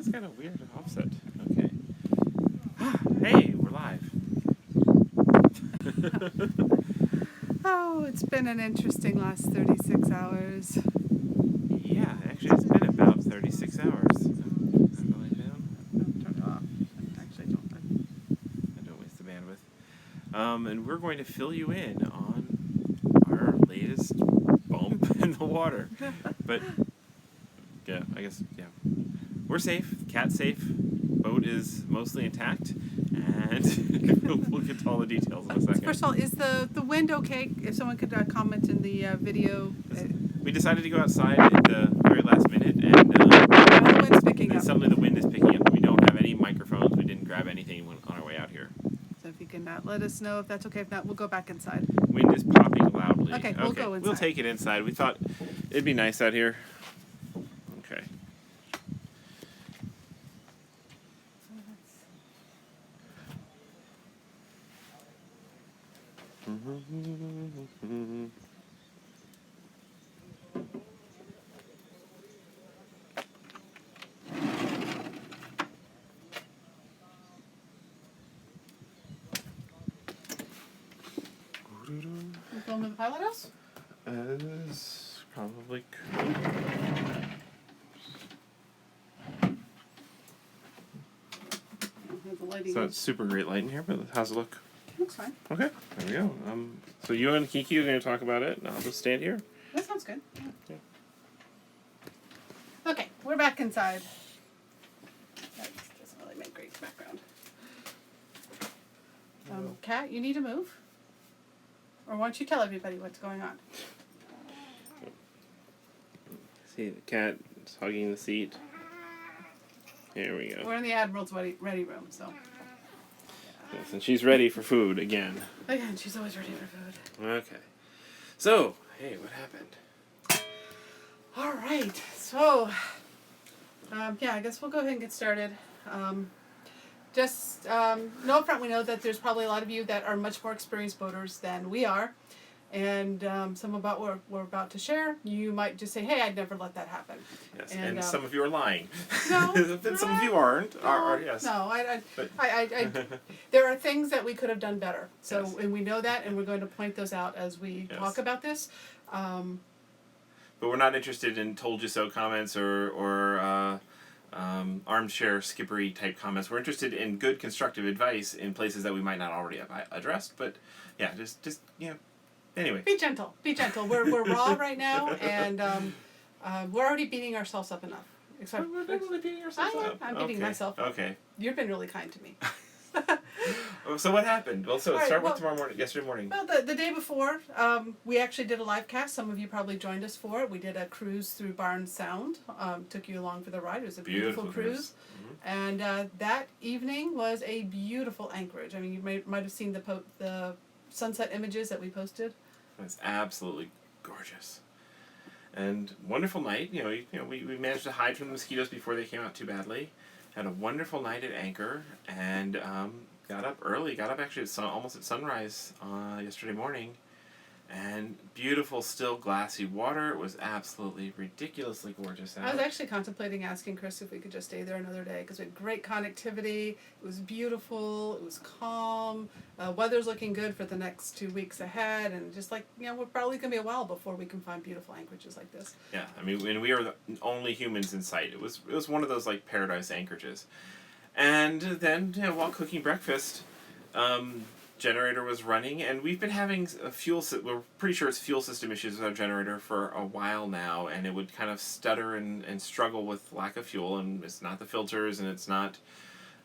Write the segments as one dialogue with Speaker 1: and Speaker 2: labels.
Speaker 1: That's kind of weird offset. Okay. Hey, we're live.
Speaker 2: Oh, it's been an interesting last 36 hours.
Speaker 1: Yeah, actually, it's been about 36 hours. I'm going down.
Speaker 2: Turn it off. Actually, don't.
Speaker 1: I don't waste the bandwidth. And we're going to fill you in on our latest bump in the water. But, yeah, I guess, yeah. We're safe. Cat's safe. Boat is mostly intact. And we'll get to all the details in a second.
Speaker 2: First of all, is the wind okay? If someone could comment in the video.
Speaker 1: We decided to go outside at the very last minute, and
Speaker 2: The wind's picking up.
Speaker 1: suddenly the wind is picking up. We don't have any microphones. We didn't grab anything on our way out here.
Speaker 2: So if you can let us know if that's okay. If not, we'll go back inside.
Speaker 1: Wind is popping loudly.
Speaker 2: Okay, we'll go inside.
Speaker 1: We'll take it inside. We thought it'd be nice out here. Okay.
Speaker 2: You film in the pilot house?
Speaker 1: As probably could.
Speaker 2: The lighting
Speaker 1: So it's super great light in here, but how's it look?
Speaker 2: looks fine.
Speaker 1: Okay, there we go. So you and Kiki are going to talk about it, and I'll just stand here.
Speaker 2: That sounds good.
Speaker 1: Yeah.
Speaker 2: Okay, we're back inside. That doesn't really make great background. Kat, you need to move? Or why don't you tell everybody what's going on?
Speaker 1: See the cat is hugging the seat. Here we go.
Speaker 2: We're in the Admiral's ready room, so.
Speaker 1: Yes, and she's ready for food again.
Speaker 2: Again, she's always ready for food.
Speaker 1: Okay. So, hey, what happened?
Speaker 2: All right, so, yeah, I guess we'll go ahead and get started. Just know up front, we know that there's probably a lot of you that are much more experienced boaters than we are. And some about what we're about to share, you might just say, hey, I'd never let that happen.
Speaker 1: Yes, and some of you are lying.
Speaker 2: No.
Speaker 1: And some of you aren't. Yes.
Speaker 2: No,
Speaker 1: But
Speaker 2: there are things that we could have done better. So,
Speaker 1: Yes.
Speaker 2: and we know that, and we're going to point those out as we
Speaker 1: Yes.
Speaker 2: talk about this.
Speaker 1: But we're not interested in told you so comments or armchair skippery type comments. We're interested in good constructive advice in places that we might not already have addressed. But yeah, just anyway.
Speaker 2: Be gentle. Be gentle. We're raw right now, and we're already beating ourselves up enough.
Speaker 1: We're really beating ourselves up.
Speaker 2: I'm beating myself up.
Speaker 1: Okay.
Speaker 2: You've been really kind to me.
Speaker 1: So what happened? Well, so
Speaker 2: All right,
Speaker 1: with yesterday morning.
Speaker 2: Well, the day before, we actually did a live cast. Some of you probably joined us for it. We did a cruise through Barnes Sound. Took you along for the ride. It was a beautiful cruise. Mm-hmm. And that evening was a beautiful anchorage. I mean, you might have seen the sunset images that we posted.
Speaker 1: It's absolutely gorgeous. And wonderful night. We managed to hide from the mosquitoes before they came out too badly. Had a wonderful night at anchor, and got up early. Got up actually almost at sunrise yesterday morning, and beautiful, still glassy water. It was absolutely ridiculously gorgeous out.
Speaker 2: I was actually contemplating asking Chris if we could just stay there another day because we had great connectivity. It was beautiful. It was calm. Weather's looking good for the next 2 weeks ahead, and just we're probably gonna be a while before we can find beautiful anchorages like this.
Speaker 1: Yeah, I mean, and we are the only humans in sight. It was one of those paradise anchorages, and then while cooking breakfast, generator was running, and we've been having we're pretty sure it's fuel system issues with our generator for a while now, and it would kind of stutter and struggle with lack of fuel, and it's not the filters, and it's not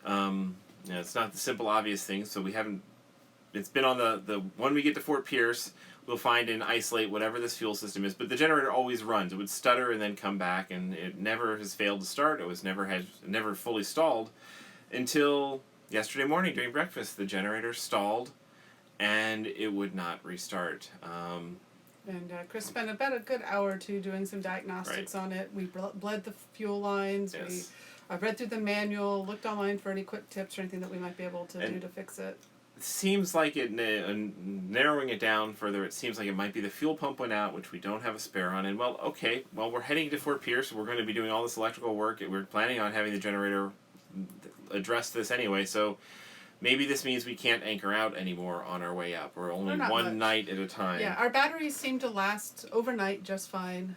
Speaker 1: it's not the simple obvious things. So we haven't. It's been on the when we get to Fort Pierce, we'll find and isolate whatever this fuel system is, but the generator always runs. It would stutter and then come back, and it never has failed to start. It was never fully stalled until yesterday morning during breakfast. The generator stalled, and it would not restart.
Speaker 2: And Chris spent about a good hour or two doing some diagnostics on it. We bled the fuel lines.
Speaker 1: Yes.
Speaker 2: I read through the manual, looked online for any quick tips or anything that we might be able to do to fix it.
Speaker 1: seems like it, narrowing it down further, it seems like it might be the fuel pump went out, which we don't have a spare on. And, well, okay, well, we're heading to Fort Pierce. We're going to be doing all this electrical work. We're planning on having the generator address this anyway, so maybe this means we can't anchor out anymore on our way up. We're only one night at a time.
Speaker 2: Yeah, our batteries seem to last overnight just fine.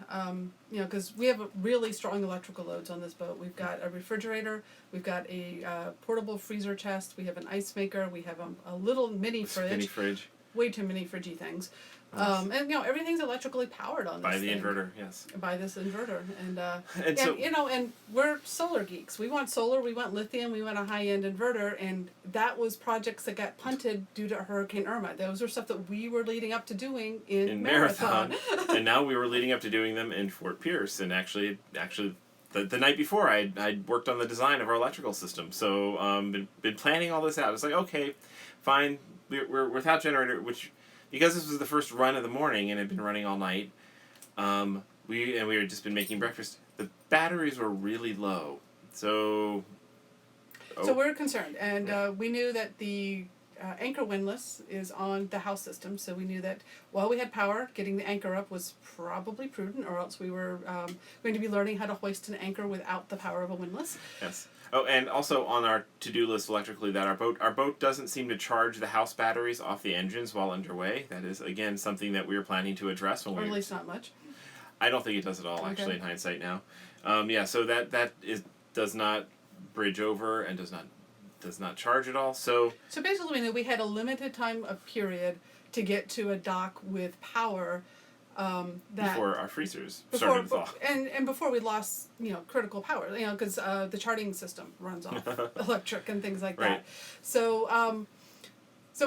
Speaker 2: Because we have really strong electrical loads on this boat. We've got a refrigerator, we've got a portable freezer chest, we have an ice maker, we have a little mini fridge. Way too many fridgy things. And everything's electrically powered on this
Speaker 1: by the inverter, yes.
Speaker 2: By this inverter, and we're solar geeks. We want solar, we want lithium, we want a high-end inverter, and that was projects that got punted due to Hurricane Irma. Those are stuff that we were leading up to doing in Marathon.
Speaker 1: And now we were leading up to doing them in Fort Pierce, and actually. The night before, I'd worked on the design of our electrical system, so been planning all this out. It's like, okay, fine, we're without generator, which, because this was the first run of the morning and had been running all night, we had just been making breakfast. The batteries were really low, so
Speaker 2: we're concerned, and we knew that the anchor windlass is on the house system, so we knew that while we had power, getting the anchor up was probably prudent, or else we were going to be learning how to hoist an anchor without the power of a windlass.
Speaker 1: Yes. Oh, and also on our to-do list electrically, that our boat doesn't seem to charge the house batteries off the engines while underway. That is, again, something that we were planning to address.
Speaker 2: Or at least not much.
Speaker 1: I don't think it does at all, actually, in hindsight now. So that does not bridge over and does not charge at all. So
Speaker 2: basically, we had a limited time of period to get to a dock with power.
Speaker 1: Before our freezers started to thaw.
Speaker 2: And before we lost, critical power, because the charting system runs off electric and things like that. So,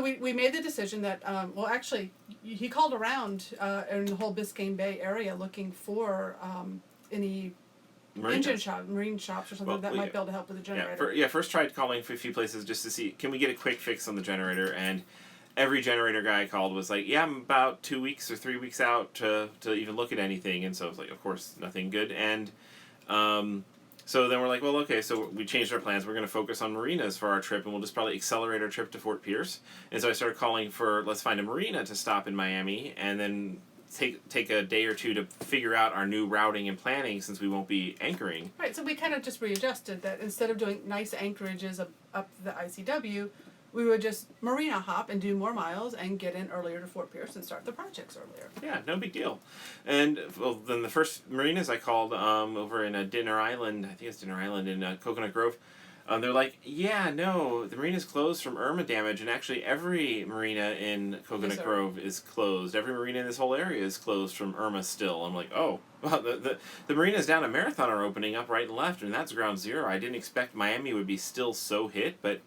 Speaker 2: we made the decision that, actually, he called around in the whole Biscayne Bay area looking for any marine shops or something that might be able to help with the generator.
Speaker 1: First tried calling for a few places just to see, can we get a quick fix on the generator, and every generator guy I called was like, yeah, I'm about 2 weeks or 3 weeks out to even look at anything. And so I was like, of course, nothing good. And so then we're like, well, okay, so we changed our plans. We're going to focus on marinas for our trip, and we'll just probably accelerate our trip to Fort Pierce. And so I started calling for, let's find a marina to stop in Miami, and then take a day or two to figure out our new routing and planning, since we won't be anchoring.
Speaker 2: Right, so we kind of just readjusted that. Instead of doing nice anchorages up the ICW, we would just marina hop and do more miles and get in earlier to Fort Pierce and start the projects earlier.
Speaker 1: Yeah, no big deal. And then the first marinas I called over in Dinner Island, I think it's Dinner Island in Coconut Grove, they're like, yeah, no, the marina's closed from Irma damage, and actually every marina in Coconut Grove is closed. Every marina in this whole area is closed from Irma still. I'm like, oh, well, the marinas down at Marathon are opening up right and left, and that's ground zero. I didn't expect Miami would be still so hit, but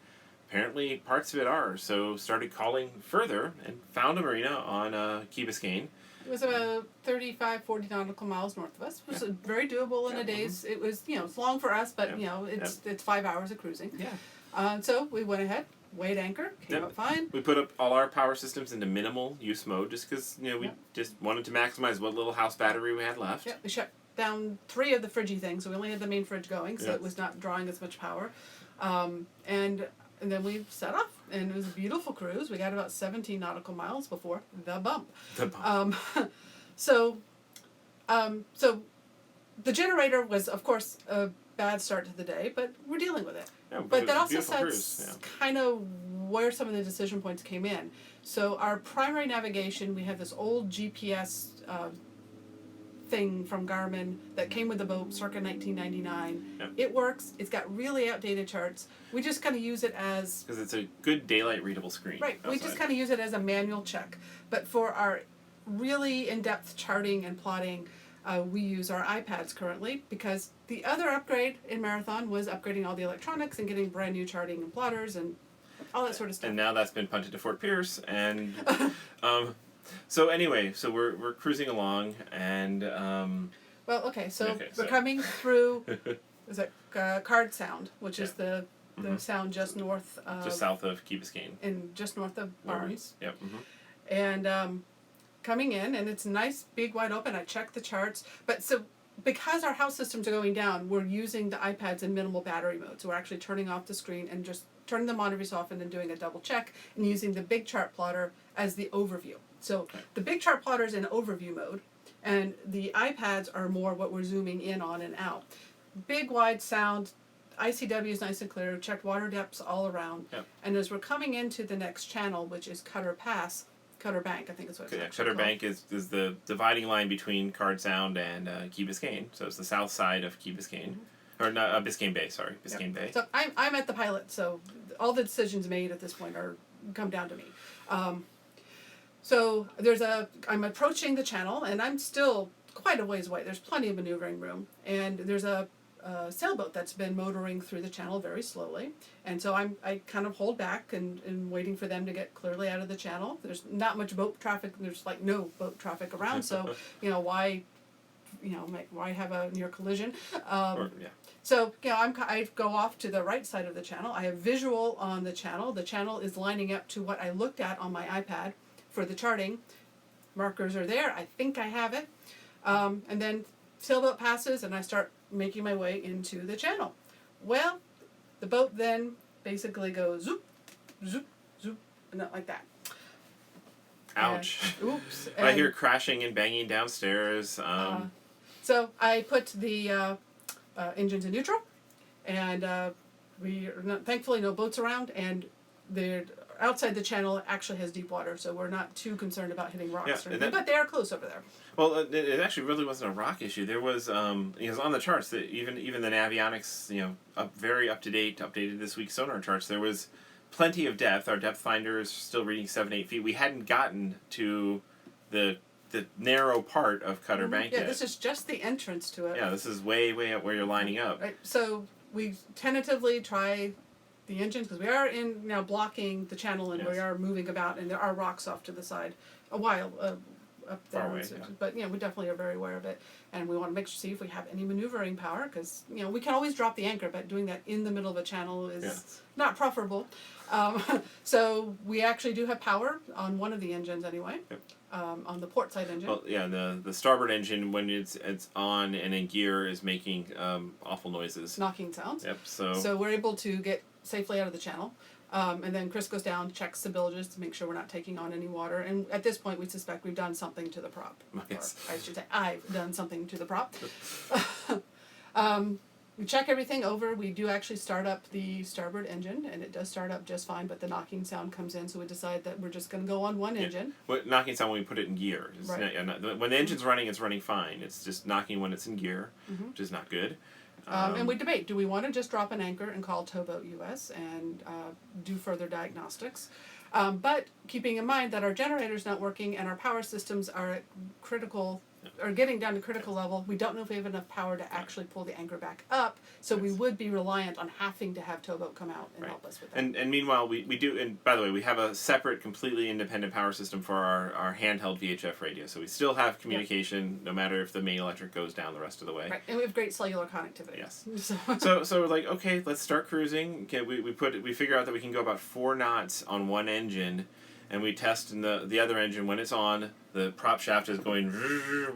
Speaker 1: apparently parts of it are. So started calling further and found a marina on Key Biscayne.
Speaker 2: It was about 35, 40 nautical miles north of us. It was very doable in a day's. It was, it's long for us, but, it's 5 hours of cruising.
Speaker 1: Yeah.
Speaker 2: So we went ahead, weighed anchor, came up fine.
Speaker 1: We put up all our power systems into minimal use mode just because, we just wanted to maximize what little house battery we had left.
Speaker 2: Yeah, we shut down 3 of the fridgy things, so we only had the main fridge going, so it was not drawing as much power. And then we set off, and it was a beautiful cruise. We got about 17 nautical miles before the bump. So the generator was, of course, a bad start to the day, but we're dealing with it.
Speaker 1: Yeah,
Speaker 2: but that also sets kind of where some of the decision points came in. So our primary navigation, we have this old GPS thing from Garmin that came with the boat circa 1999.
Speaker 1: Yep.
Speaker 2: It works. It's got really outdated charts. We just kind of use it as...
Speaker 1: Because it's a good daylight readable screen.
Speaker 2: Right. Outside. We just kind of use it as a manual check. But for our really in-depth charting and plotting, we use our iPads currently, because the other upgrade in Marathon was upgrading all the electronics and getting brand new charting and plotters and all that sort of stuff.
Speaker 1: And now that's been punted to Fort Pierce, and... So anyway, so we're cruising along, and
Speaker 2: we're coming through. Is it Card Sound, which is the sound just north of,
Speaker 1: just south of Key Biscayne,
Speaker 2: and just north of Barnes.
Speaker 1: Yep.
Speaker 2: And coming in, and it's nice, big, wide open. I checked the charts, but so because our house systems are going down, we're using the iPads in minimal battery mode. So we're actually turning off the screen and just turning the monitors off and then doing a double check and using the big chart plotter as the overview. So the big chart plotter is in overview mode, and the iPads are more what we're zooming in on and out. Big, wide sound, ICW is nice and clear, checked water depths all around.
Speaker 1: Yep.
Speaker 2: And as we're coming into the next channel, which is Cutter Bank, I think is what it's actually
Speaker 1: Cutter
Speaker 2: called.
Speaker 1: Bank is the dividing line between Card Sound and Key Biscayne. So it's the south side of Key Biscayne. Or not, Biscayne Bay, sorry. Biscayne Bay.
Speaker 2: So I'm at the pilot, so all the decisions made at this point come down to me. So I'm approaching the channel, and I'm still quite a ways away. There's plenty of maneuvering room, and there's a sailboat that's been motoring through the channel very slowly, and so I kind of hold back and waiting for them to get clearly out of the channel. There's not much boat traffic. There's like no boat traffic around, so why have a near collision? So I go off to the right side of the channel. I have visual on the channel. The channel is lining up to what I looked at on my iPad for the charting. Markers are there. I think I have it. And then sailboat passes, and I start making my way into the channel. Well, the boat then basically goes zoop, zoop, zoop, and not like that.
Speaker 1: Ouch.
Speaker 2: And, oops.
Speaker 1: I hear crashing and banging downstairs.
Speaker 2: So I put the engines in neutral, and thankfully no boats around, and they're outside the channel actually has deep water, so we're not too concerned about hitting rocks or anything, but they are close over there.
Speaker 1: Well, it actually really wasn't a rock issue. There was, because on the charts, that even the Navionics, very updated this week's sonar charts, there was plenty of depth. Our depth finder is still reading 7-8 feet. We hadn't gotten to the narrow part of Cutter Bank yet.
Speaker 2: Yeah, this is just the entrance to it.
Speaker 1: Yeah, this is way up where you're lining up.
Speaker 2: Right. So we tentatively try the engines, because we are now blocking the channel, and we are moving about, and there are rocks off to the side a while up there.
Speaker 1: Far away,
Speaker 2: But we definitely are very aware of it, and we want to see if we have any maneuvering power, because we can always drop the anchor, but doing that in the middle of a channel is not preferable. So we actually do have power on one of the engines anyway.
Speaker 1: Yep.
Speaker 2: On the port side engine.
Speaker 1: Well, yeah, the starboard engine, when it's on and in gear, is making awful noises.
Speaker 2: Knocking sounds.
Speaker 1: Yep.
Speaker 2: So we're able to get safely out of the channel. And then Chris goes down, checks the bilges to make sure we're not taking on any water. And at this point, we suspect we've done something to the prop.
Speaker 1: Yes.
Speaker 2: Or I should say, I've done something to the prop. We check everything over. We do actually start up the starboard engine, and it does start up just fine, but the knocking sound comes in, so we decide that we're just going to go on one engine.
Speaker 1: Well, knocking sound when we put it in gear. When the engine's running, it's running fine. It's just knocking when it's in gear, which is not good.
Speaker 2: And we debate, do we want to just drop an anchor and call Towboat US and do further diagnostics? But keeping in mind that our generator's not working and our power systems are at getting down to critical level, we don't know if we have enough power to actually pull the anchor back up, so we would be reliant on having to have Towboat come out and help us with that.
Speaker 1: And meanwhile, we do, and by the way, we have a separate, completely independent power system for our handheld VHF radio, so we still have communication no matter if the main electric goes down the rest of the way.
Speaker 2: Right, and we have great cellular connectivity.
Speaker 1: Yes. So we're like, okay, let's start cruising. Okay, we figure out that we can go about 4 knots on one engine, and we test in the other engine. When it's on, the prop shaft is going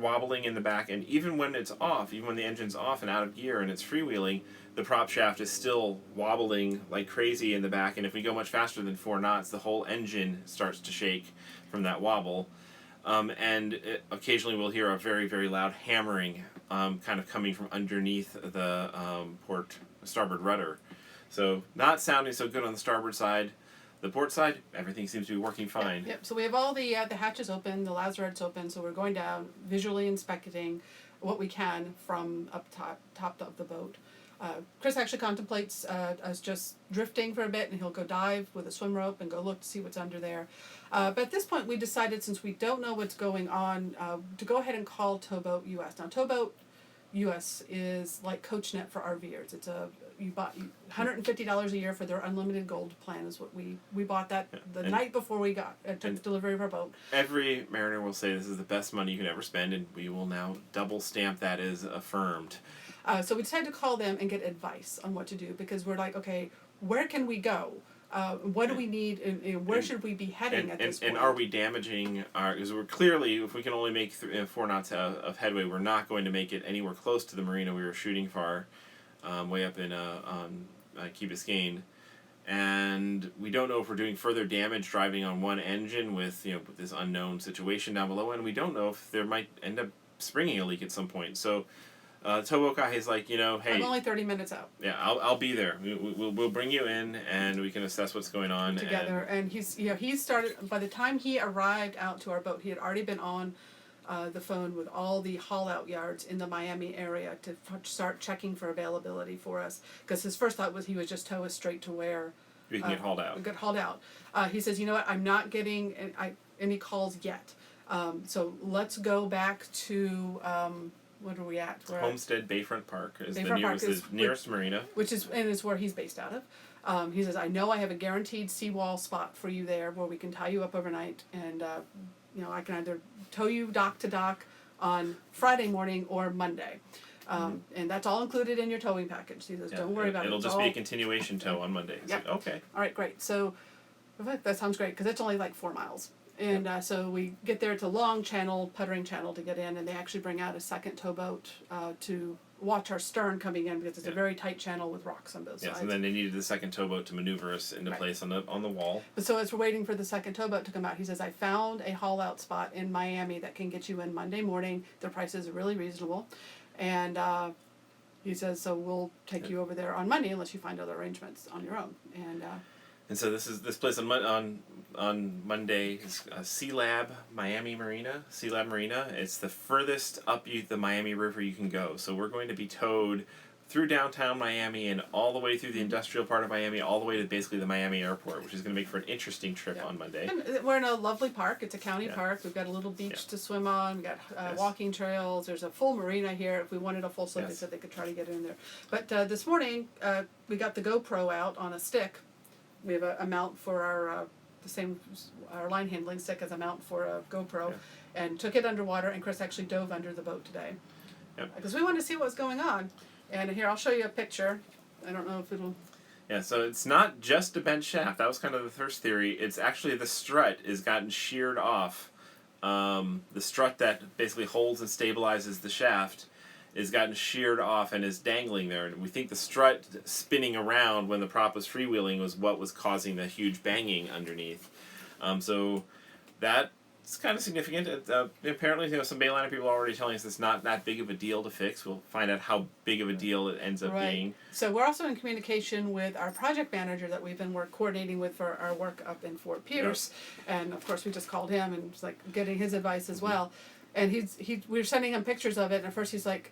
Speaker 1: wobbling in the back, and even when it's off, even when the engine's off and out of gear and it's freewheeling, the prop shaft is still wobbling like crazy in the back, and if we go much faster than 4 knots, the whole engine starts to shake from that wobble. Occasionally we'll hear a very, very loud hammering kind of coming from underneath the port starboard rudder. So not sounding so good on the starboard side. The port side, everything seems to be working fine.
Speaker 2: Yep. So we have all the hatches open, the lazarettes open, so we're going down, visually inspecting what we can from up top of the boat. Chris actually contemplates us just drifting for a bit, and he'll go dive with a swim rope and go look to see what's under there. But at this point, we decided, since we don't know what's going on, to go ahead and call Towboat US. Now, Towboat US is like CoachNet for RVers. It's you bought $150 a year for their unlimited gold plan is what we bought that the night before we took delivery of our boat.
Speaker 1: Every mariner will say this is the best money you can ever spend, and we will now double stamp that as affirmed.
Speaker 2: So we decided to call them and get advice on what to do, because we're like, okay, where can we go? what do we need, and where should we be heading at this point?
Speaker 1: And are we damaging our? Because we're clearly, if we can only make 4 knots of headway, we're not going to make it anywhere close to the marina we were shooting for, way up in on Key Biscayne. And we don't know if we're doing further damage driving on one engine with with this unknown situation down below, and we don't know if there might end up springing a leak at some point. So, towboat guy is like, hey,
Speaker 2: I'm only 30 minutes out.
Speaker 1: Yeah, I'll be there. We'll bring you in, and we can assess what's going on
Speaker 2: together. And he started, by the time he arrived out to our boat, he had already been on the phone with all the haul out yards in the Miami area to start checking for availability for us, because his first thought was he would just tow us straight to where
Speaker 1: we can get hauled out.
Speaker 2: Get hauled out. He says, you know what, I'm not getting any calls yet. So let's go back to what are we at? We're
Speaker 1: Homestead Bayfront Park is
Speaker 2: Bayfront
Speaker 1: the nearest marina,
Speaker 2: which is where he's based out of. He says, I know I have a guaranteed seawall spot for you there where we can tie you up overnight, and I can either tow you dock to dock on Friday morning or Monday. And that's all included in your towing package. He says, don't worry about it.
Speaker 1: It'll just be a continuation tow on Monday.
Speaker 2: Yep.
Speaker 1: Like, okay.
Speaker 2: All right, great. So that sounds great, because it's only like 4 miles. And so we get there. It's a long channel, puttering channel to get in, and they actually bring out a second towboat to watch our stern coming in, because it's a very tight channel with rocks on both sides.
Speaker 1: Yes, and then they needed the second towboat to maneuver us into place on the wall.
Speaker 2: But so as we're waiting for the second towboat to come out, he says, I found a haul out spot in Miami that can get you in Monday morning. The prices are really reasonable. And he says, so we'll take you over there on Monday unless you find other arrangements on your own.
Speaker 1: And so this place on Monday is Sea Lab Miami Marina. Sea Lab Marina. It's the furthest up the Miami River you can go. So we're going to be towed through downtown Miami and all the way through the industrial part of Miami, all the way to basically the Miami airport, which is going to make for an interesting trip on Monday.
Speaker 2: And we're in a lovely park. It's a county park. We've got a little beach to swim on. We've got walking trails. There's a full marina here. If we wanted a full slip, they said they could try to get in there. But this morning, we got the GoPro out on a stick. We have a mount for our line handling stick as a mount for a GoPro, and took it underwater. And Chris actually dove under the boat today, because we wanted to see what was going on. And here, I'll show you a picture. I don't know if it'll...
Speaker 1: Yeah, so it's not just a bent shaft. That was kind of the first theory. It's actually the strut is gotten sheared off. The strut that basically holds and stabilizes the shaft is gotten sheared off and is dangling there. And we think the strut spinning around when the prop was freewheeling was what was causing the huge banging underneath. So that's kind of significant. Apparently, some Bayliner people are already telling us it's not that big of a deal to fix. We'll find out how big of a deal it ends up being.
Speaker 2: So we're also in communication with our project manager that we've been coordinating with for our work up in Fort Pierce. And of course, we just called him and was like getting his advice as well. And we were sending him pictures of it, and at first he's like,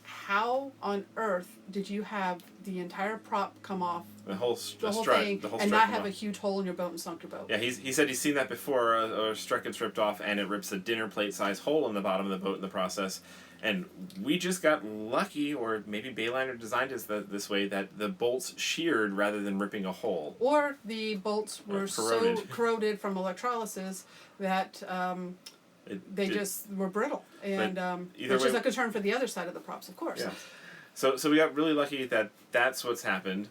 Speaker 2: how on earth did you have the entire prop come off,
Speaker 1: the whole
Speaker 2: thing,
Speaker 1: strut
Speaker 2: and not have a huge hole in your boat and sunk your boat?
Speaker 1: Yeah, he said he's seen that before. A strut gets ripped off and it rips a dinner plate size hole in the bottom of the boat in the process. And we just got lucky, or maybe Bayliner designed it this way, that the bolts sheared rather than ripping a hole.
Speaker 2: Or the bolts were so corroded from electrolysis that they just were brittle, and which is a concern for the other side of the props, of course.
Speaker 1: Yeah. So we got really lucky that that's what's happened.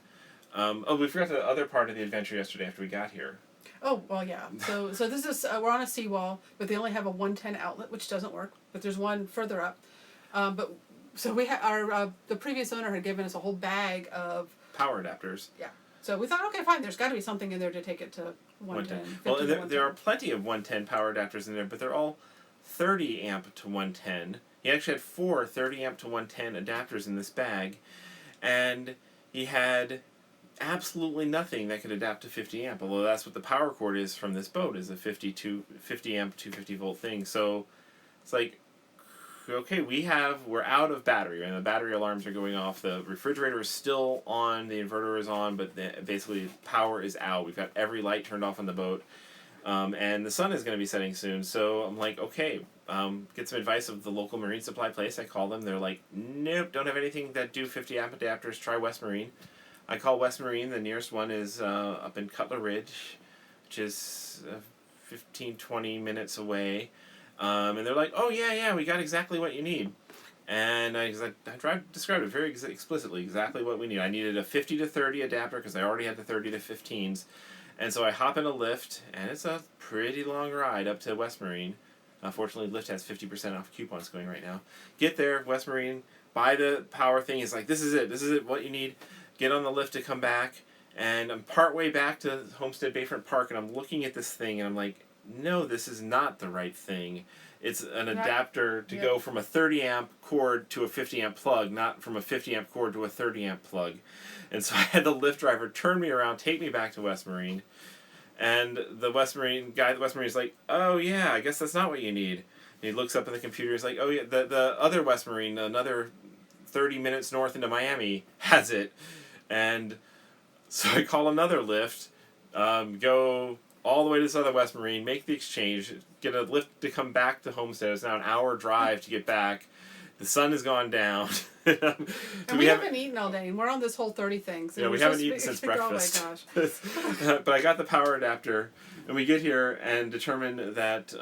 Speaker 1: We forgot the other part of the adventure yesterday after we got here.
Speaker 2: Oh, well, yeah. So this is, we're on a seawall, but they only have a 110 outlet, which doesn't work, but there's one further up. So we the previous owner had given us a whole bag of
Speaker 1: power adapters.
Speaker 2: Yeah. So we thought, okay, fine, there's got to be something in there to take it to 110.
Speaker 1: Well, there are plenty of 110 power adapters in there, but they're all 30 amp to 110. He actually had 4 30 amp to 110 adapters in this bag, and he had absolutely nothing that could adapt to 50 amp, although that's what the power cord is from this boat, is a 50 amp 250 volt thing. So it's like, okay, we're out of battery, and the battery alarms are going off. The refrigerator is still on, the inverter is on, but basically power is out. We've got every light turned off on the boat, and the sun is going to be setting soon. So I'm like, okay, get some advice of the local marine supply place. I call them. They're like, nope, don't have anything that do 50 amp adapters. Try West Marine. I call West Marine. The nearest one is up in Cutler Ridge, which is 15-20 minutes away. And they're like, oh, yeah, we got exactly what you need. And I described it very explicitly, exactly what we need. I needed a 50 to 30 adapter because I already had the 30 to 15s. And so I hop in a Lyft, and it's a pretty long ride up to West Marine. Fortunately, Lyft has 50% off coupons going right now. Get there, West Marine, buy the power thing. It's like, this is it, what you need. Get on the Lyft to come back. And I'm partway back to Homestead Bayfront Park, and I'm looking at this thing, and I'm like, no, this is not the right thing. It's an adapter to go from a 30 amp cord to a 50 amp plug, not from a 50 amp cord to a 30 amp plug. And so I had the Lyft driver turn me around, take me back to West Marine. And the West Marine guy at West Marine is like, oh yeah, I guess that's not what you need. And he looks up at the computer, he's like, oh yeah, the other West Marine, another 30 minutes north into Miami, has it. And so I call another Lyft, go all the way to this other West Marine, make the exchange, get a Lyft to come back to Homestead. It's now an hour drive to get back. The sun has gone down.
Speaker 2: And we haven't eaten all day, and we're on this whole 30 things.
Speaker 1: Yeah, we haven't eaten since breakfast.
Speaker 2: Oh my gosh.
Speaker 1: But I got the power adapter, and we get here and determine that,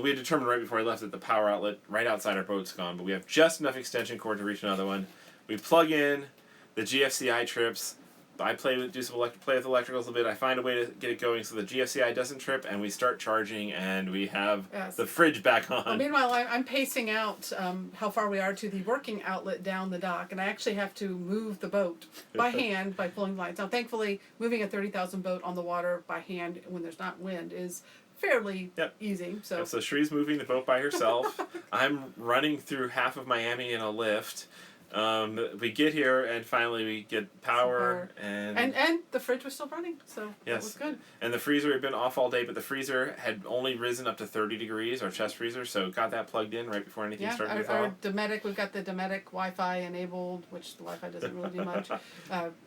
Speaker 1: we had determined right before I left that the power outlet right outside our boat's gone, but we have just enough extension cord to reach another one. We plug in the GFCI trips. I play with electricals a little bit. I find a way to get it going so the GFCI doesn't trip, and we start charging, and we have the fridge back on.
Speaker 2: Well, meanwhile, I'm pacing out how far we are to the working outlet down the dock, and I actually have to move the boat by hand by pulling the lights. Now, thankfully, moving a 30,000 boat on the water by hand when there's not wind is fairly easy. So
Speaker 1: Cherie's moving the boat by herself. I'm running through half of Miami in a lift. We get here and finally we get power and
Speaker 2: the fridge was still running, so that was good.
Speaker 1: And the freezer had been off all day, but the freezer had only risen up to 30 degrees, our chest freezer, so got that plugged in right before anything started to thaw.
Speaker 2: Our Dometic, we've got the Dometic Wi-Fi enabled, which the Wi-Fi doesn't really do much.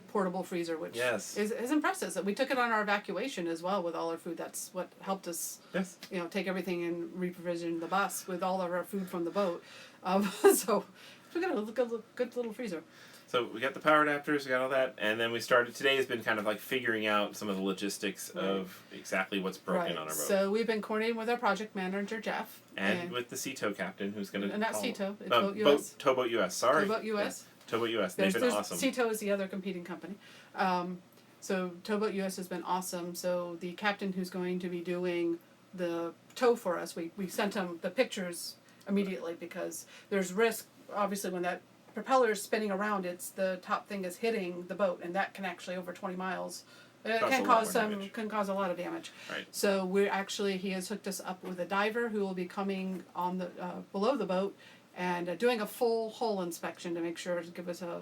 Speaker 2: Portable freezer, which is impressive. So we took it on our evacuation as well with all our food. That's what helped us, take everything and reprovision the bus with all of our food from the boat. So we got a good little freezer.
Speaker 1: So we got the power adapters, we got all that, and then we started. Today has been kind of like figuring out some of the logistics of exactly what's broken on our boat.
Speaker 2: So we've been coordinating with our project manager, Jeff.
Speaker 1: And with the Sea Tow captain, who's going to...
Speaker 2: Not Sea Tow, it's Boat US.
Speaker 1: Towboat US, sorry.
Speaker 2: Towboat US.
Speaker 1: Towboat US, they've been awesome.
Speaker 2: Sea Tow is the other competing company. So Towboat US has been awesome. So the captain who's going to be doing the tow for us, we sent him the pictures immediately because there's risk, obviously, when that propeller is spinning around, the top thing is hitting the boat, and that can actually, over 20 miles, can cause a lot of damage.
Speaker 1: Right.
Speaker 2: So he has hooked us up with a diver who will be coming on the below the boat and doing a full hull inspection to make sure to give us a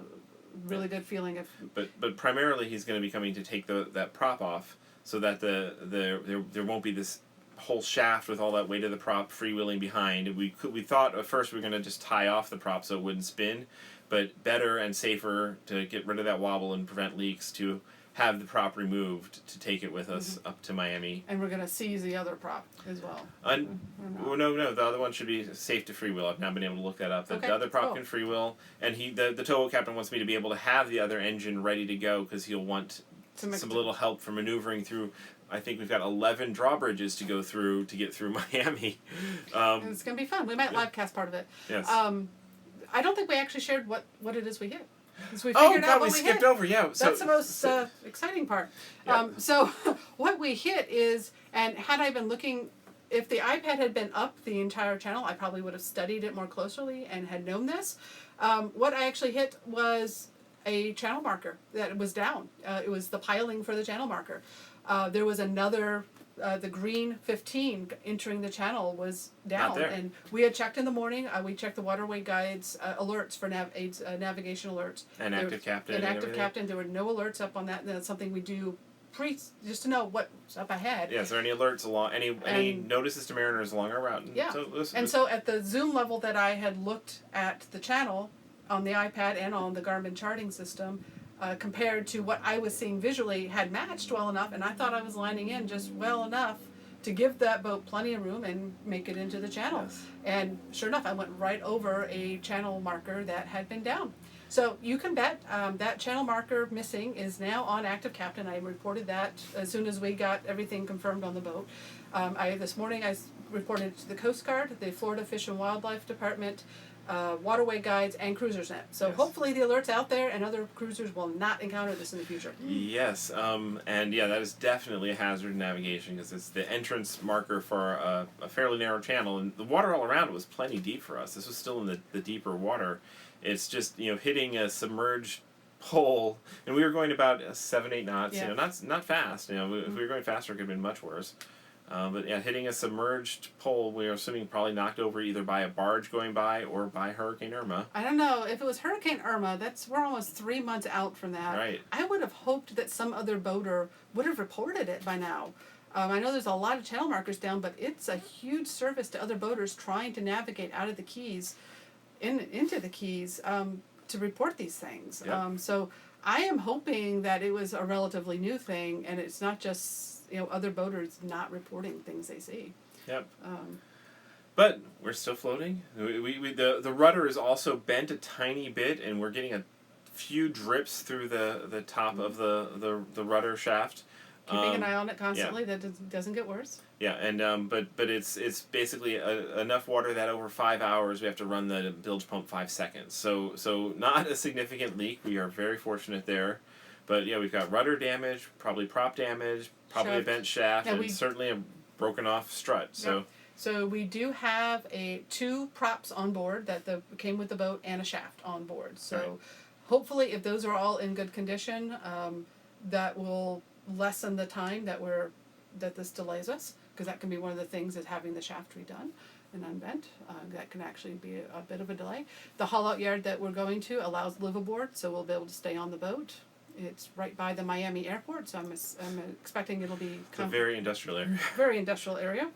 Speaker 2: really good feeling of.
Speaker 1: But primarily he's going to be coming to take that prop off so that there won't be this whole shaft with all that weight of the prop freewheeling behind. We thought at first we were going to just tie off the prop so it wouldn't spin, but better and safer to get rid of that wobble and prevent leaks to have the prop removed to take it with us up to Miami.
Speaker 2: And we're going to seize the other prop as well.
Speaker 1: No, the other one should be safe to freewheel. I've now been able to look that up. The other prop can freewheel, and the towboat captain wants me to be able to have the other engine ready to go because he'll want some little help for maneuvering through. I think we've got 11 drawbridges to go through to get through Miami.
Speaker 2: It's going to be fun. We might live cast part of it.
Speaker 1: Yes.
Speaker 2: I don't think we actually shared what it is we hit. So we
Speaker 1: skipped over, So,
Speaker 2: that's the most exciting part.
Speaker 1: Yeah.
Speaker 2: So what we hit is, and had I been looking, if the iPad had been up the entire channel, I probably would have studied it more closely and had known this. What I actually hit was a channel marker that was down. It was the piling for the channel marker. There was another, the green 15 entering the channel was down. And we had checked in the morning. We checked the waterway guides alerts for navigation alerts.
Speaker 1: And active captain.
Speaker 2: There were no alerts up on that. And that's something we do just to know what's up ahead.
Speaker 1: Yeah, is there any alerts along, any notices to mariners along our route?
Speaker 2: So at the zoom level that I had looked at the channel on the iPad and on the Garmin charting system, compared to what I was seeing visually, had matched well enough, and I thought I was lining in just well enough to give that boat plenty of room and make it into the channel.
Speaker 1: Yes.
Speaker 2: And sure enough, I went right over a channel marker that had been down. So you can bet that channel marker missing is now on active captain. I reported that as soon as we got everything confirmed on the boat. This morning I reported to the Coast Guard, the Florida Fish and Wildlife Department, waterway guides, and cruisers net. So hopefully the alert's out there and other cruisers will not encounter this in the future.
Speaker 1: Yes, and yeah, that is definitely a hazard in navigation because it's the entrance marker for a fairly narrow channel, and the water all around it was plenty deep for us. This was still in the deeper water. It's just, hitting a submerged pole, and we were going about 7-8 knots.
Speaker 2: Yeah.
Speaker 1: Not fast. If we were going faster, it could have been much worse. But yeah, hitting a submerged pole, we are assuming probably knocked over either by a barge going by or by Hurricane Irma.
Speaker 2: I don't know. If it was Hurricane Irma, we're almost 3 months out from that.
Speaker 1: Right.
Speaker 2: I would have hoped that some other boater would have reported it by now. I know there's a lot of channel markers down, but it's a huge service to other boaters trying to navigate out of the Keys, into the Keys, to report these things.
Speaker 1: Yep.
Speaker 2: So I am hoping that it was a relatively new thing, and it's not just other boaters not reporting things they see.
Speaker 1: Yep. But we're still floating. The rudder is also bent a tiny bit, and we're getting a few drips through the top of the rudder shaft.
Speaker 2: Keeping an eye on it constantly, that doesn't get worse.
Speaker 1: Yeah, and but it's basically enough water that over 5 hours we have to run the bilge pump 5 seconds. So not a significant leak. We are very fortunate there. But yeah, we've got rudder damage, probably prop damage, probably a bent shaft, and certainly a broken off strut. So
Speaker 2: So we do have 2 props on board that came with the boat and a shaft on board. So hopefully, if those are all in good condition, that will lessen the time that this delays us, because that can be one of the things is having the shaft redone and unbent. That can actually be a bit of a delay. The haul out yard that we're going to allows liveaboard, so we'll be able to stay on the boat. It's right by the Miami airport, so I'm expecting it'll be
Speaker 1: it's a very industrial area.
Speaker 2: Very industrial area.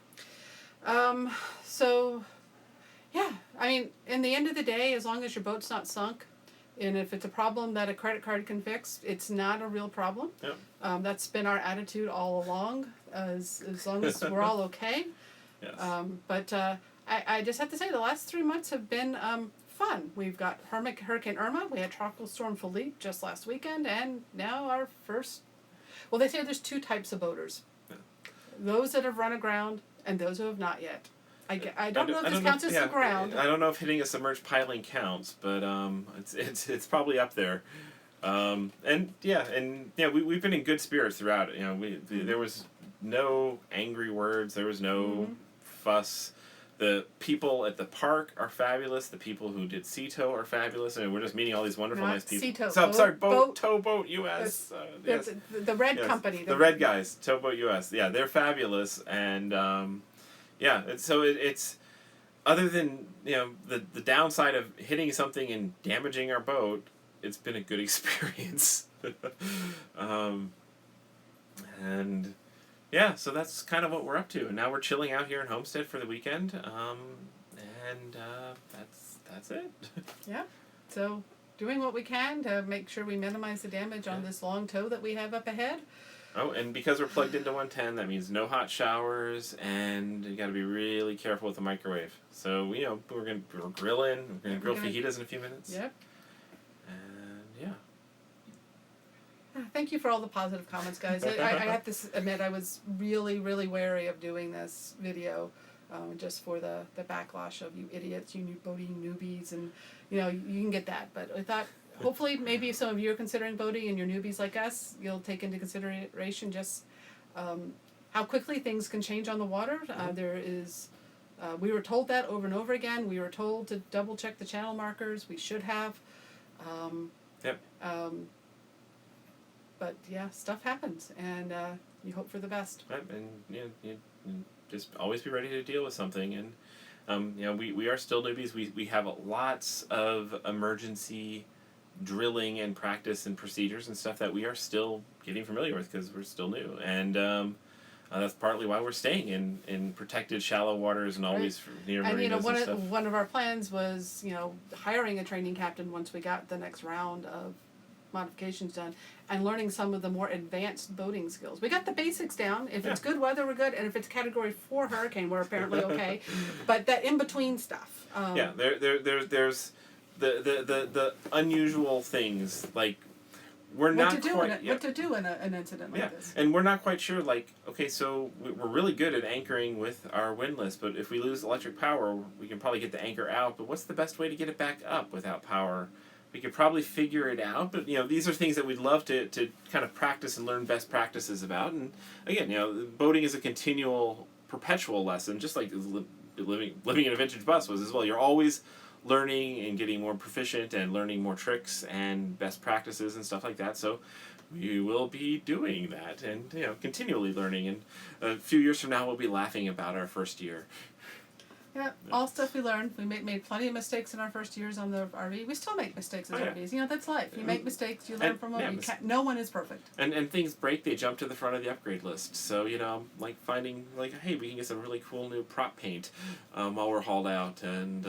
Speaker 2: So, yeah, I mean, in the end of the day, as long as your boat's not sunk, and if it's a problem that a credit card can fix, it's not a real problem.
Speaker 1: Yep.
Speaker 2: That's been our attitude all along, as long as we're all okay.
Speaker 1: Yes.
Speaker 2: But I just have to say, the last 3 months have been fun. We've got Hurricane Irma, we had Tropical Storm Philippe just last weekend, and now our first... Well, they say there's 2 types of boaters. Yeah. Those that have run aground and those who have not yet. I don't know if this counts as the ground.
Speaker 1: I don't know if hitting a submerged piling counts, but it's probably up there. We've been in good spirits throughout it. There was no angry words. There was no fuss. The people at the park are fabulous. The people who did Seatow are fabulous. And we're just meeting all these wonderful, nice people.
Speaker 2: Seatow.
Speaker 1: Towboat US.
Speaker 2: Yes. The red company.
Speaker 1: The red guys, Towboat US. Yeah, they're fabulous. And it's other than the downside of hitting something and damaging our boat, it's been a good experience. And yeah, so that's kind of what we're up to. And now we're chilling out here in Homestead for the weekend. That's it.
Speaker 2: Yeah. So doing what we can to make sure we minimize the damage on this long tow that we have up ahead.
Speaker 1: Oh, and because we're plugged into 110, that means no hot showers, and you got to be really careful with the microwave. So we're grilling. We're gonna grill fajitas in a few minutes.
Speaker 2: Yep.
Speaker 1: And yeah.
Speaker 2: Thank you for all the positive comments, guys. I have to admit, I was really, really wary of doing this video, just for the backlash of you idiots, you new boating newbies, and you can get that. But I thought, hopefully, maybe if some of you are considering boating and you're newbies like us, you'll take into consideration just how quickly things can change on the water. We were told that over and over again. We were told to double check the channel markers. We should have.
Speaker 1: Yep.
Speaker 2: But yeah, stuff happens, and you hope for the best.
Speaker 1: Right, and you just always be ready to deal with something. And we are still newbies. We have lots of emergency drilling and practice and procedures and stuff that we are still getting familiar with because we're still new. And that's partly why we're staying in protected shallow waters and always near marinas and stuff.
Speaker 2: One of our plans was hiring a training captain once we got the next round of modifications done, and learning some of the more advanced boating skills. We got the basics down. If it's good weather, we're good, and if it's Category 4 hurricane, we're apparently okay. But that in between stuff.
Speaker 1: There's the unusual things like we're
Speaker 2: what
Speaker 1: not
Speaker 2: to do
Speaker 1: quite,
Speaker 2: in it, what to do in an incident like this.
Speaker 1: And we're not quite sure, like, okay, so we're really good at anchoring with our windlass, but if we lose electric power, we can probably get the anchor out, but what's the best way to get it back up without power? We could probably figure it out, but, these are things that we'd love to kind of practice and learn best practices about. And again, boating is a continual, perpetual lesson, just like living in a vintage bus was as well. You're always learning and getting more proficient and learning more tricks and best practices and stuff like that. So we will be doing that and continually learning. And a few years from now, we'll be laughing about our first year.
Speaker 2: Yeah, all stuff we learned. We made plenty of mistakes in our first years on the RV. We still make mistakes as RVs. That's life. You make mistakes, you learn from them. No one is perfect.
Speaker 1: And things break, they jump to the front of the upgrade list. So, like finding, hey, we can get some really cool new prop paint while we're hauled out. And,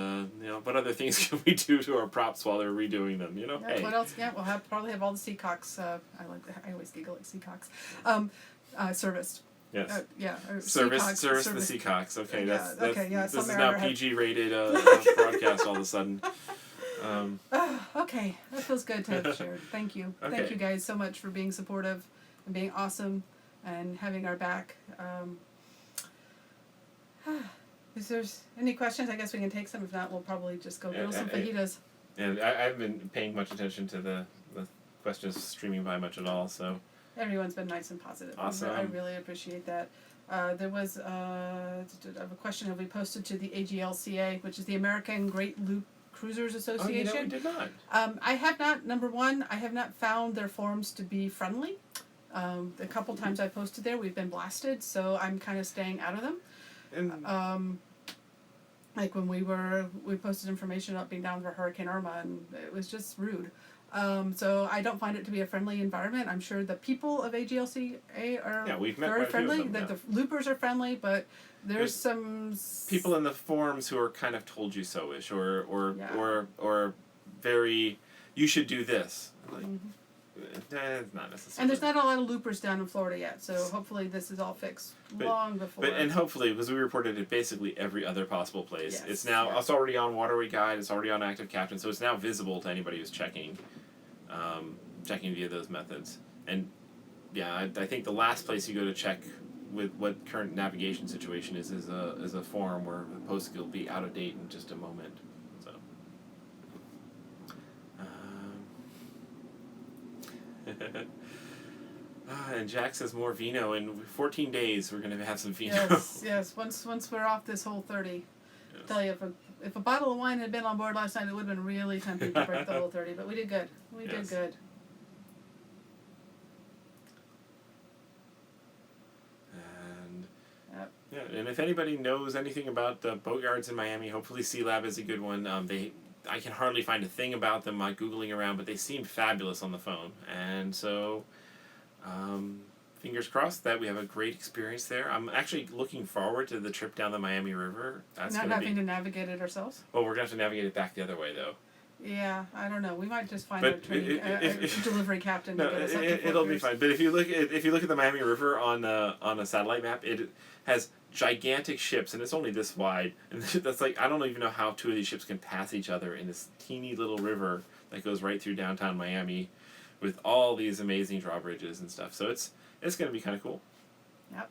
Speaker 1: what other things can we do to our props while they're redoing them? Hey.
Speaker 2: What else? Yeah, we'll probably have all the Seacocks. I always giggle at Seacocks. Serviced.
Speaker 1: Yes.
Speaker 2: Service
Speaker 1: the Seacocks. Okay, this is
Speaker 2: now
Speaker 1: now PG rated broadcast all of a sudden.
Speaker 2: Okay, that feels good to have shared. Thank you.
Speaker 1: Okay.
Speaker 2: Thank you guys so much for being supportive and being awesome and having our back. If there's any questions, I guess we can take some. If not, we'll probably just go grill some fajitas.
Speaker 1: And I've been paying much attention to the questions streaming by much at all, so.
Speaker 2: Everyone's been nice and positive.
Speaker 1: Awesome.
Speaker 2: I really appreciate that. There was a question that we posted to the AGLCA, which is the American Great Loop Cruisers Association.
Speaker 1: Oh, we did not.
Speaker 2: I have not, number one, I have not found their forums to be friendly. The couple times I posted there, we've been blasted, so I'm kind of staying out of them.
Speaker 1: And
Speaker 2: like when we posted information about being down for Hurricane Irma, and it was just rude. So I don't find it to be a friendly environment. I'm sure the people of AGLCA are
Speaker 1: we've met
Speaker 2: very
Speaker 1: quite a few
Speaker 2: friendly.
Speaker 1: of them,
Speaker 2: The loopers are friendly, but there's some
Speaker 1: people in the forums who are kind of told you so-ish or very, you should do this. Like, it's not necessarily.
Speaker 2: And there's not a lot of loopers down in Florida yet, so hopefully this is all fixed long before.
Speaker 1: And hopefully, because we reported it basically every other possible place.
Speaker 2: Yes,
Speaker 1: it's now it's already on Waterway Guide. It's already on Active Captain, so it's now visible to anybody who's checking via those methods. And I think the last place you go to check with what current navigation situation is a forum where the post will be out of date in just a moment. So. And Jack says more vino. In 14 days, we're going to have some vino.
Speaker 2: Yes. Once we're off this whole 30, I'll tell you, if a bottle of wine had been on board last night, it would have been really tempting to break the whole 30. But we did good. We did good.
Speaker 1: And if anybody knows anything about the boatyards in Miami, hopefully Sea Lab is a good one. I can hardly find a thing about them Googling around, but they seem fabulous on the phone. And so, fingers crossed that we have a great experience there. I'm actually looking forward to the trip down the Miami River. That's
Speaker 2: not having to navigate it ourselves?
Speaker 1: Well, we're going to have to navigate it back the other way, though.
Speaker 2: Yeah, I don't know. We might just find a delivery captain to get us up to
Speaker 1: it'll be fine. But if you look at the Miami River on a satellite map, it has gigantic ships, and it's only this wide. And that's like, I don't even know how two of these ships can pass each other in this teeny little river that goes right through downtown Miami, with all these amazing drawbridges and stuff. So it's going to be kind of cool. Yep.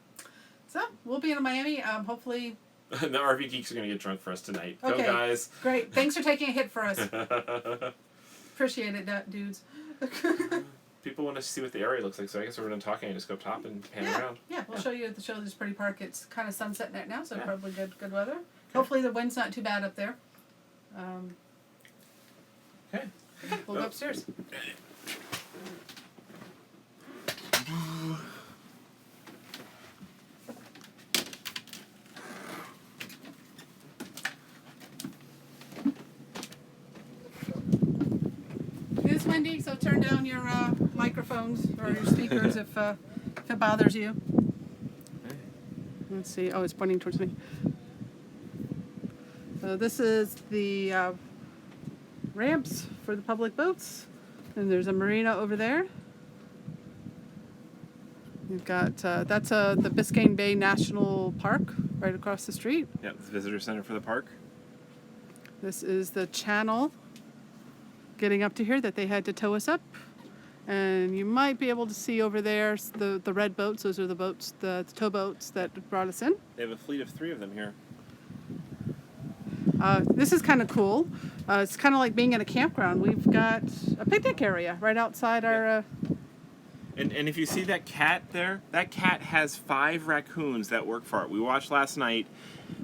Speaker 2: So we'll be in Miami. Hopefully.
Speaker 1: The RV geeks are going to get drunk for us tonight.
Speaker 2: Okay.
Speaker 1: Go, guys.
Speaker 2: Great. Thanks for taking a hit for us. Appreciate it, dudes.
Speaker 1: People want to see what the area looks like, so I guess we're going to talk and just go top and pan around.
Speaker 2: Yeah, we'll show you this pretty park. It's kind of sunset right now, so probably good weather. Okay. Hopefully the wind's not too bad up there.
Speaker 1: Okay.
Speaker 2: We'll go upstairs. It is windy, so turn down your microphones or your speakers if it bothers you.
Speaker 1: Okay.
Speaker 2: Let's see. Oh, it's pointing towards me. So this is the ramps for the public boats, and there's a marina over there. You've got that's the Biscayne Bay National Park right across the street.
Speaker 1: Yeah, the visitor center for the park.
Speaker 2: This is the channel getting up to here that they had to tow us up. And you might be able to see over there the red boats. Those are the boats, the towboats that brought us in.
Speaker 1: They have a fleet of 3 of them here.
Speaker 2: This is kind of cool. It's kind of like being in a campground. We've got a picnic area right outside our...
Speaker 1: And if you see that cat there, that cat has 5 raccoons that work for it. We watched last night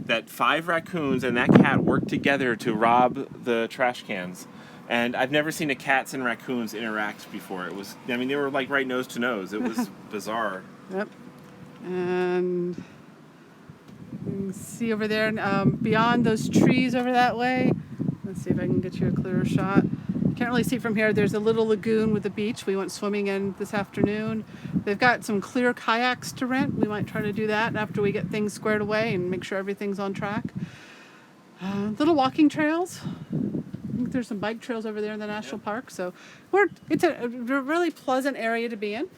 Speaker 1: that 5 raccoons and that cat worked together to rob the trash cans. And I've never seen a cats and raccoons interact before. It was, I mean, they were like right nose to nose. It was bizarre.
Speaker 2: Yep. And you can see over there, beyond those trees over that way. Let's see if I can get you a clearer shot. You can't really see from here. There's a little lagoon with a beach. We went swimming in this afternoon. They've got some clear kayaks to rent. We might try to do that after we get things squared away and make sure everything's on track. Little walking trails. I think there's some bike trails over there in the national park. So it's a really pleasant area to be in.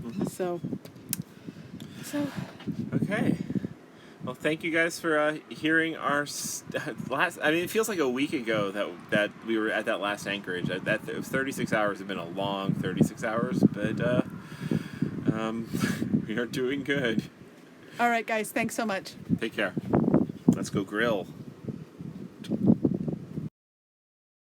Speaker 1: Mm-hmm.
Speaker 2: So.
Speaker 1: Okay. Well, thank you guys for hearing our last. I mean, it feels like a week ago that we were at that last anchorage. That it was 36 hours. It's been a long 36 hours, but we are doing good.
Speaker 2: All right, guys. Thanks so much.
Speaker 1: Take care. Let's go grill.